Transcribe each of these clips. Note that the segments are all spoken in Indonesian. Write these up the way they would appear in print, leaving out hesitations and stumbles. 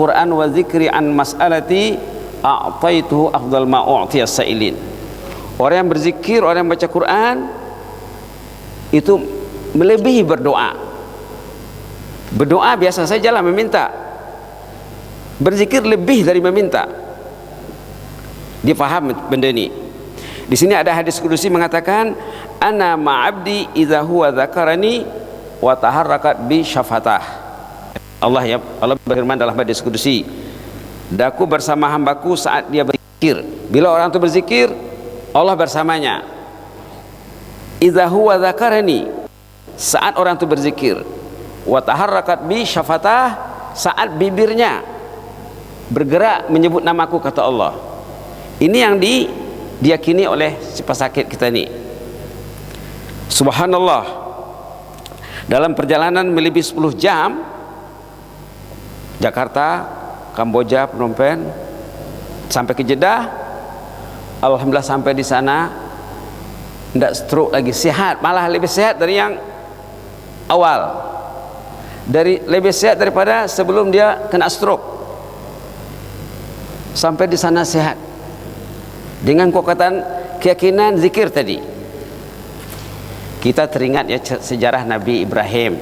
Quran wa dzikri an mas'alati a'taituhu afdal ma u'tiyas sa'ilin. Orang yang berzikir, orang yang baca Quran itu melebihi berdoa. Berdoa biasa sajalah meminta. Berzikir lebih dari meminta. Dia faham benda ini. Di sini ada hadis kudusi mengatakan, ana ma'abdi idza huwa dzakarani wa taharrakat bi syafatah. Allah berfirman dalam hadis kudusi, daku bersama hambaku saat dia berzikir. Bila orang itu berzikir, Allah bersamanya. Idza huwa dzakarani, saat orang itu berzikir, wa taharrakat bi syafatah, saat bibirnya bergerak menyebut namaku, kata Allah. Ini yang diyakini oleh si pesakit kita ini. Subhanallah, dalam perjalanan melebihi 10 jam, Jakarta, Kamboja, Phnom Penh, sampai ke Jeddah, alhamdulillah sampai di sana tidak stroke lagi, sehat, malah lebih sehat dari yang awal, lebih sehat daripada sebelum dia kena stroke. Sampai di sana sehat dengan kekuatan keyakinan zikir tadi. Kita teringat ya sejarah Nabi Ibrahim.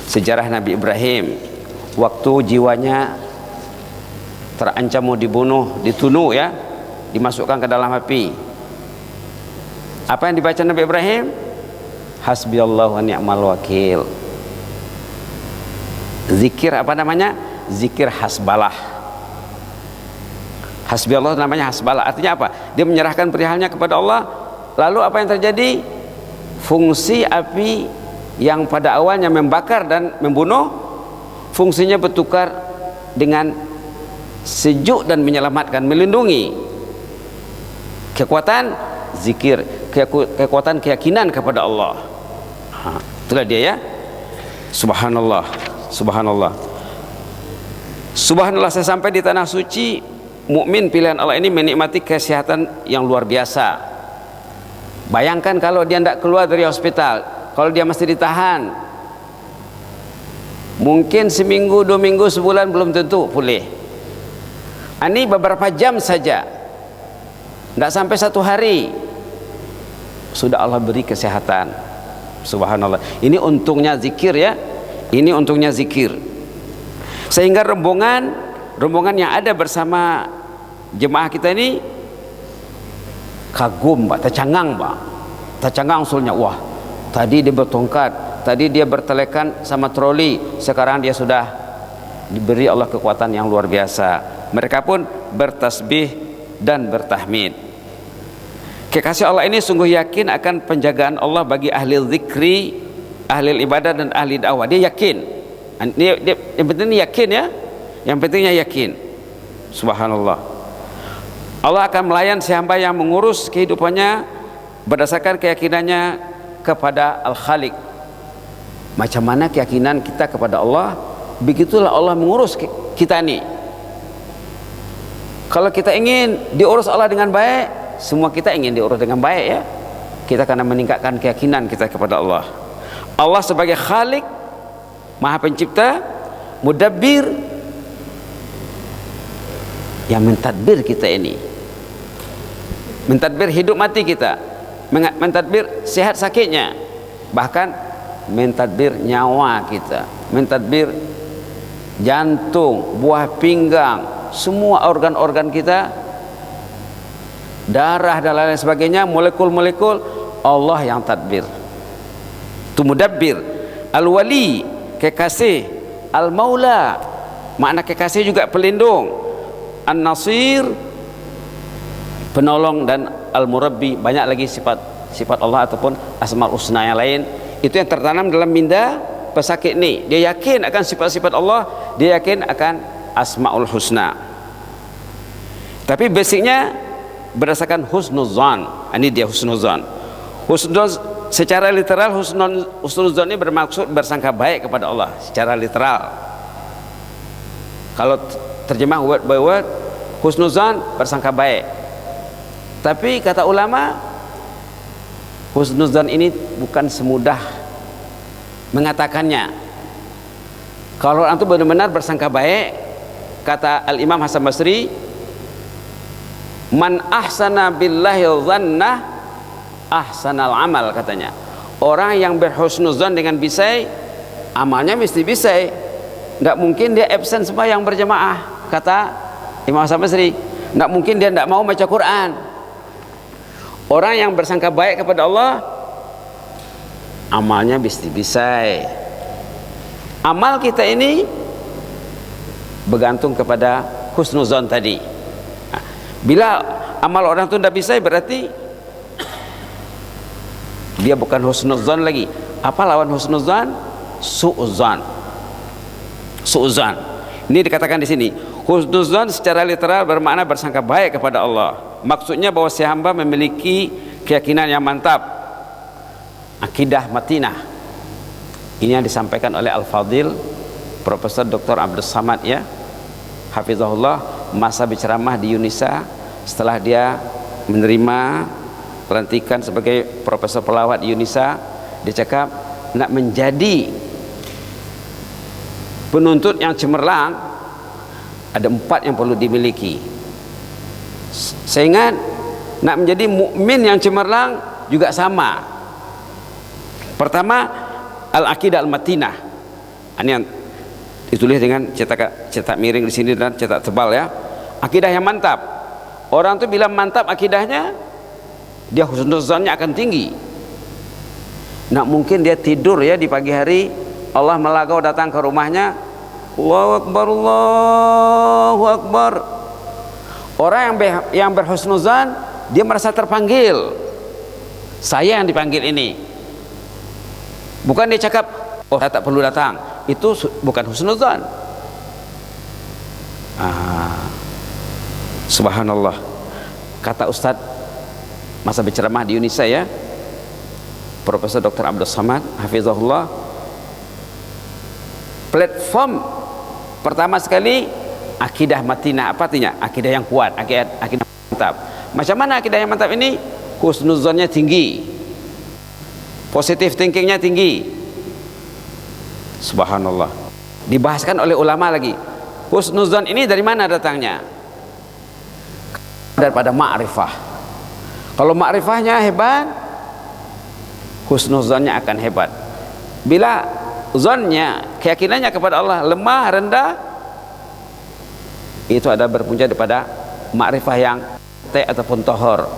Sejarah Nabi Ibrahim waktu jiwanya terancam mau dibunuh, ditunuh ya, dimasukkan ke dalam api. Apa yang dibaca Nabi Ibrahim? Hasbiyallahu wa ni'mal wakil. Zikir apa namanya? Zikir hasbalah. Hasbiyallah namanya hasbalah. Artinya apa? Dia menyerahkan perihalnya kepada Allah. Lalu apa yang terjadi? Fungsi api yang pada awalnya membakar dan membunuh, fungsinya bertukar dengan sejuk dan menyelamatkan, melindungi. Kekuatan zikir, kekuatan keyakinan kepada Allah. Itulah dia ya. Subhanallah, subhanallah, subhanallah. Saya sampai di tanah suci. Mukmin pilihan Allah ini menikmati kesehatan yang luar biasa. Bayangkan kalau dia tidak keluar dari hospital, kalau dia masih ditahan, mungkin seminggu, 2 minggu, sebulan belum tentu pulih. Ini beberapa jam saja, tidak sampai 1 hari, sudah Allah beri kesehatan. Subhanallah. Ini untungnya zikir ya. Ini untungnya zikir. Sehingga rombongan yang ada bersama jemaah kita ini kagum, Pak, tercangang, Pak, tercangang usulnya. Wah, tadi dia bertongkat, tadi dia bertelekan sama troli, sekarang dia sudah diberi Allah kekuatan yang luar biasa. Mereka pun bertasbih dan bertahmid. Kekasih Allah ini sungguh yakin akan penjagaan Allah bagi ahli zikri, ahli ibadah dan ahli dakwah. Dia yakin. Yang penting yakin ya. Yang pentingnya yakin. Subhanallah. Allah akan melayan si hamba yang mengurus kehidupannya berdasarkan keyakinannya kepada Al-Khaliq. Macam mana keyakinan kita kepada Allah, begitulah Allah mengurus kita nih. Kalau kita ingin diurus Allah dengan baik, semua kita ingin diurus dengan baik ya. Kita akan meningkatkan keyakinan kita kepada Allah. Allah sebagai Khaliq, Maha Pencipta, Mudabbir, yang mentadbir kita ini, mentadbir hidup mati kita, mentadbir sehat sakitnya, bahkan mentadbir nyawa kita, mentadbir jantung, buah pinggang, semua organ-organ kita, darah dan lain sebagainya, molekul-molekul, Allah yang tadbir. Itu mudabbir. Al-wali, kekasih. Al-maula, makna kekasih juga pelindung. An-Nasir, penolong, dan Al-Murabbi. Banyak lagi sifat Allah ataupun Asmaul Husna yang lain. Itu yang tertanam dalam minda pesakit ini. Dia yakin akan sifat-sifat Allah, dia yakin akan Asmaul Husna. Tapi basicnya berdasarkan husnuzan. Ini dia husnuzan. Husnuzan secara literal, husnuzan ini bermaksud bersangka baik kepada Allah secara literal. Kalau terjemah word by word, husnuzan bersangka baik. Tapi kata ulama, husnuzan ini bukan semudah mengatakannya. Kalau orang itu benar-benar bersangka baik, kata Al-Imam Hasan Basri, man ahsana billahi dhanna ahsanal amal, katanya. Orang yang berhusnuzan dengan bisai, amalnya mesti bisai. Tidak mungkin dia absen sembahyang berjamaah, kata Imam Hasan Basri. Tidak mungkin dia tidak mau baca Quran. Orang yang bersangka baik kepada Allah, amalnya mesti bisai. Amal kita ini bergantung kepada husnuzan tadi. Bila amal orang itu tidak bisai, berarti dia bukan husnuzan lagi. Apa lawan husnuzan? Su'uzan. Su'uzan. Ini dikatakan di sini. Husnuzan secara literal bermakna bersangka baik kepada Allah. Maksudnya bahwa si hamba memiliki keyakinan yang mantap, akidah matinah. Ini yang disampaikan oleh Al-Fadil Profesor Dr. Abdul Samad, ya, hafizahullah, masa berceramah di Yunisa setelah dia menerima pelantikan sebagai profesor pelawat di Yunisa. Dia cakap, nak menjadi penuntut yang cemerlang ada 4 yang perlu dimiliki. Saya ingat, nak menjadi mukmin yang cemerlang juga sama. Pertama, al-aqidah al-matinah. Ini yang ditulis dengan cetak miring di sini dan cetak tebal, ya. Akidah yang mantap. Orang itu bila mantap akidahnya, dia husnuzannya akan tinggi. Nak mungkin dia tidur, ya, di pagi hari, Allah melagau datang ke rumahnya, Allahu Akbar, Allahu Akbar. Orang yang berhusnuzan, dia merasa terpanggil. Saya yang dipanggil ini. Bukan dia cakap, oh, saya tak perlu datang. Itu bukan husnuzan. Subhanallah. Kata Ustadz masa berceramah di Yunisa, ya, Profesor Dr. Abdul Samad hafizahullah, platform pertama sekali akidah matinah. Apa artinya? Akidah yang kuat, akidah mantap. Macam mana akidah yang mantap ini? Husnuzannya tinggi, positive thinkingnya tinggi. Subhanallah. Dibahaskan oleh ulama lagi, husnuzan ini dari mana datangnya? Daripada ma'rifah. Kalau ma'rifahnya hebat, husnuzannya akan hebat. Bila zonnya, keyakinannya kepada Allah lemah, rendah, itu ada berpunca daripada ma'rifah yang ataupun tohor.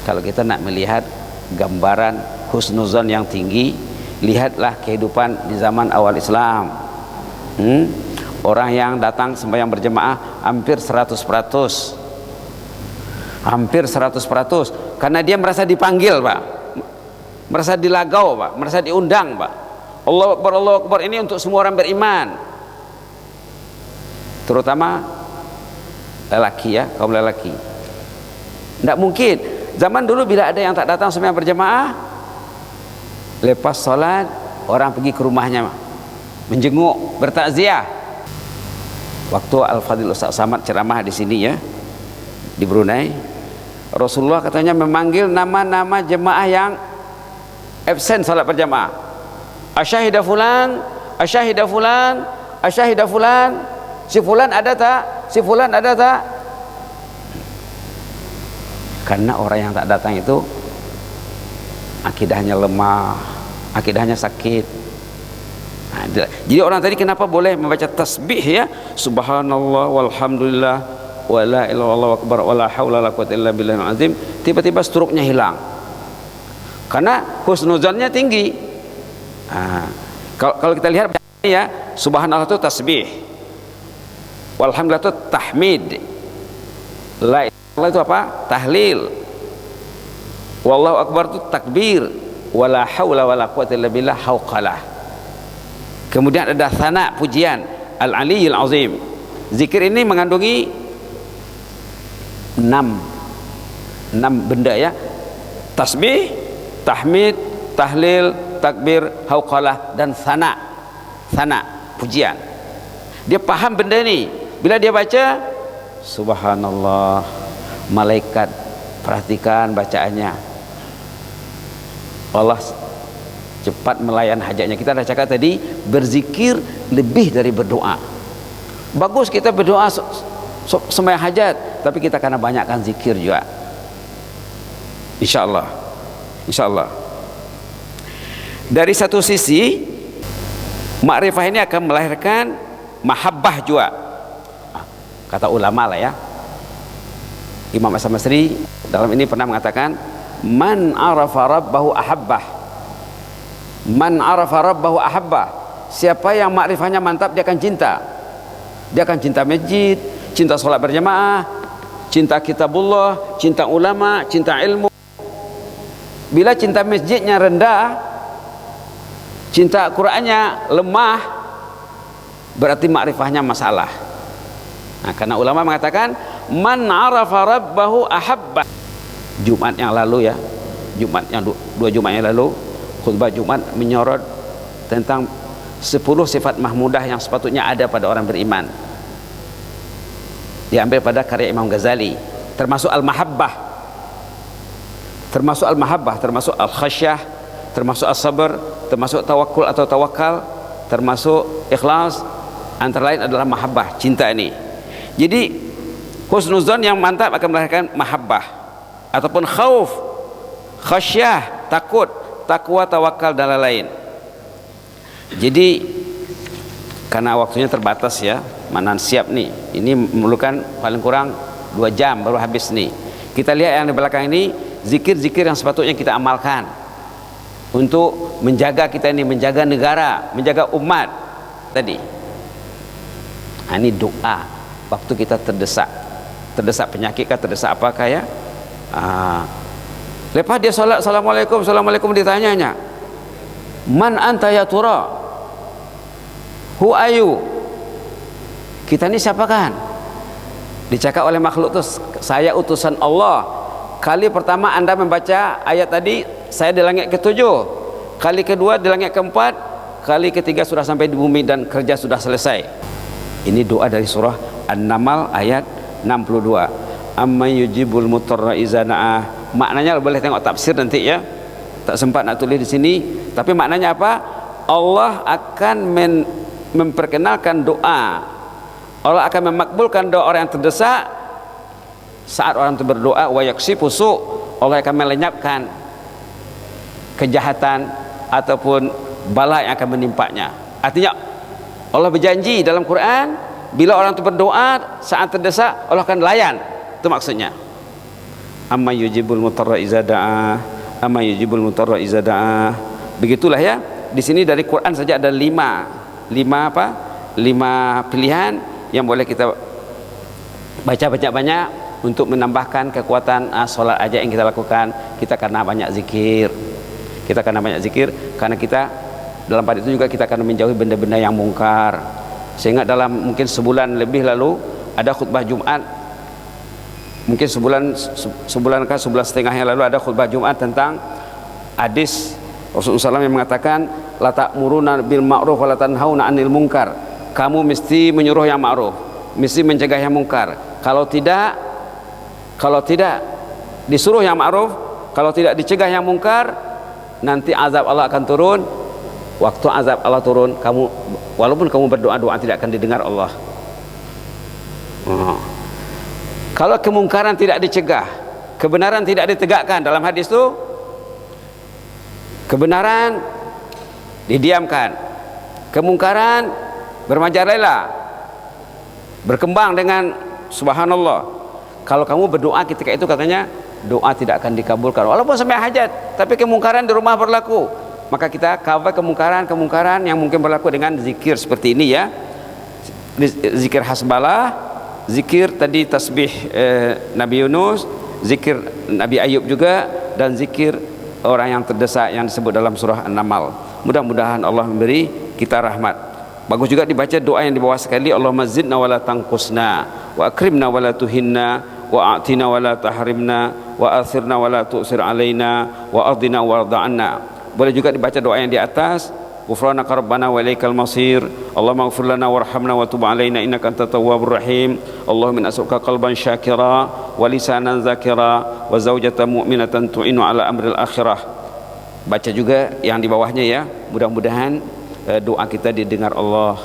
Kalau kita nak melihat gambaran husnuzan yang tinggi, lihatlah kehidupan di zaman awal Islam. Orang yang datang sembahyang berjemaah hampir 100%. Hampir 100%. Karena dia merasa dipanggil, Pak. Merasa dilagau, Pak. Merasa diundang, Pak. Allahu Akbar, Allahu Akbar, ini untuk semua orang beriman. Terutama lelaki, ya, kaum lelaki. Tidak mungkin. Zaman dulu bila ada yang tak datang sembahyang berjemaah, lepas salat orang pergi ke rumahnya menjenguk, bertakziah. Waktu Al-Fadil Ustaz Samad ceramah di sini, ya, di Brunei, Rasulullah katanya memanggil nama-nama jemaah yang absen salat berjamaah. Asyahida fulan, asyahida fulan, asyahida fulan. Si fulan ada tak? Si fulan ada tak? Karena orang yang tak datang itu akidahnya lemah, akidahnya sakit. Jadi orang tadi kenapa boleh membaca tasbih, ya, subhanallah walhamdulillah wala ilaha illallah akbar wala haula wala quwwata illa billahil azim, tiba-tiba struknya hilang karena husnuzannya tinggi. Kalau kita lihat, ya, subhanallah itu tasbih, walhamdulillah itu tahmid, la ilaha illallah itu apa? Tahlil, wallahu akbar itu takbir, wala haula wala quwwata illa billah hauqalah. Kemudian ada thana, pujian, al-aliyyil azim. Zikir ini mengandungi 6 benda, ya. Tasbih, tahmid, tahlil, takbir, hauqalah, dan thana. Thana, pujian. Dia paham benda ini. Bila dia baca, subhanallah, malaikat perhatikan bacaannya. Allah cepat melayan hajatnya. Kita dah cakap tadi, berzikir lebih dari berdoa. Bagus kita berdoa sembahyang hajat, tapi kita karena banyakkan zikir juga. Insyaallah. Insyaallah. Dari satu sisi makrifah ini akan melahirkan mahabbah juga. Kata ulama lah ya. Imam As-Masri dalam ini pernah mengatakan, man arafa rabbahu ahabbah. Man arafa rabbahu ahabbah. Siapa yang makrifahnya mantap, dia akan cinta. Dia akan cinta masjid, cinta sholat berjamaah, cinta kitabullah, cinta ulama, cinta ilmu. Bila cinta masjidnya rendah, cinta Qur'annya lemah, berarti makrifahnya masalah. Nah, karena ulama mengatakan man arafa rabbahu ahabba. Jumat yang lalu ya, Jumat yang dua Jumat yang lalu, khutbah Jumat menyorot tentang 10 sifat mahmudah yang sepatutnya ada pada orang beriman. Diambil pada karya Imam Ghazali, termasuk al-mahabbah, termasuk al-khasyah, termasuk as-sabr, termasuk tawakkul atau tawakal, termasuk ikhlas. Antara lain adalah mahabbah, cinta ini. Jadi husnuzon yang mantap akan melahirkan mahabbah, ataupun khauf, khasyah, takut, takwa, tawakal dan lain-lain. Jadi karena waktunya terbatas ya, Manan siap nih, ini memerlukan paling kurang 2 jam baru habis nih. Kita lihat yang di belakang ini, zikir-zikir yang sepatutnya kita amalkan untuk menjaga kita ini, menjaga negara, menjaga umat tadi. Nah, ini doa waktu kita terdesak penyakit kah, terdesak apakah ya. Lepas dia salat, assalamualaikum, assalamualaikum, ditanyanya, man anta ya tura, who are you? Kita ini siapa kan? Dicakap oleh makhluk itu, saya utusan Allah. Kali pertama anda membaca ayat tadi, saya di langit ke-7, kali kedua di langit ke-4, kali ketiga sudah sampai di bumi dan kerja sudah selesai. Ini doa dari surah An-Naml ayat 62. Amma yujibul mutarra iza na'ah. Maknanya boleh tengok tafsir nanti ya, tak sempat nak tulis di sini, tapi maknanya apa? Allah akan memperkenalkan doa, Allah akan memakbulkan doa orang yang terdesak saat orang itu berdoa. Wa yaksifu su', Allah akan melenyapkan kejahatan ataupun bala yang akan menimpanya. Artinya Allah berjanji dalam Quran, bila orang itu berdoa saat terdesak, Allah akan layan. Itu maksudnya. Amma yujibul mutarra iza da'a, amma yujibul mutarra iza da'a. Begitulah ya. Di sini dari Quran saja ada 5 pilihan yang boleh kita baca banyak-banyak untuk menambahkan kekuatan solat aja yang kita lakukan. Kita karena banyak zikir, karena kita dalam pada itu juga kita akan menjauhi benda-benda yang mungkar. Sehingga dalam mungkin sebulan lebih lalu ada khutbah Jumat, mungkin sebulan setengah yang lalu ada khutbah Jumat tentang hadis Rasulullah SAW yang mengatakan la ta'muruna bil ma'ruf wa la tanhauna 'anil munkar. Kamu mesti menyuruh yang ma'ruf, mesti mencegah yang mungkar. Kalau tidak disuruh yang ma'ruf, kalau tidak dicegah yang mungkar, nanti azab Allah akan turun. Waktu azab Allah turun, kamu walaupun kamu berdoa, doa tidak akan didengar Allah. Kalau kemungkaran tidak dicegah, kebenaran tidak ditegakkan, dalam hadis itu kebenaran didiamkan, kemungkaran bermajalela, berkembang dengan subhanallah. Kalau kamu berdoa ketika itu, katanya doa tidak akan dikabulkan walaupun sampai hajat, tapi kemungkaran di rumah berlaku. Maka kita cover kemungkaran yang mungkin berlaku dengan zikir seperti ini ya. Zikir hasbalah, zikir tadi tasbih Nabi Yunus, zikir Nabi Ayub juga, dan zikir orang yang terdesak yang disebut dalam surah An-Naml. Mudah-mudahan Allah memberi kita rahmat. Bagus juga dibaca doa yang di bawah sekali, Allahumma zidna wa la tanqusna, wa akrimna wa la tuhinna, wa a'tina wa la tahrimna, wa athirna wa la tu'sir alaina, wa ardina wa arda'anna. Boleh juga dibaca doa yang di atas, ghufranaka rabbana wa ilaikal masir, Allahumma ighfir lana warhamna wa tub alaina innaka antat tawwabur rahim, Allahumma as'aluka qalban syakira wa lisanan zakira wa zawjatan mu'minatan tu'inu ala amril akhirah. Baca juga yang di bawahnya ya. Mudah-mudahan doa kita didengar Allah.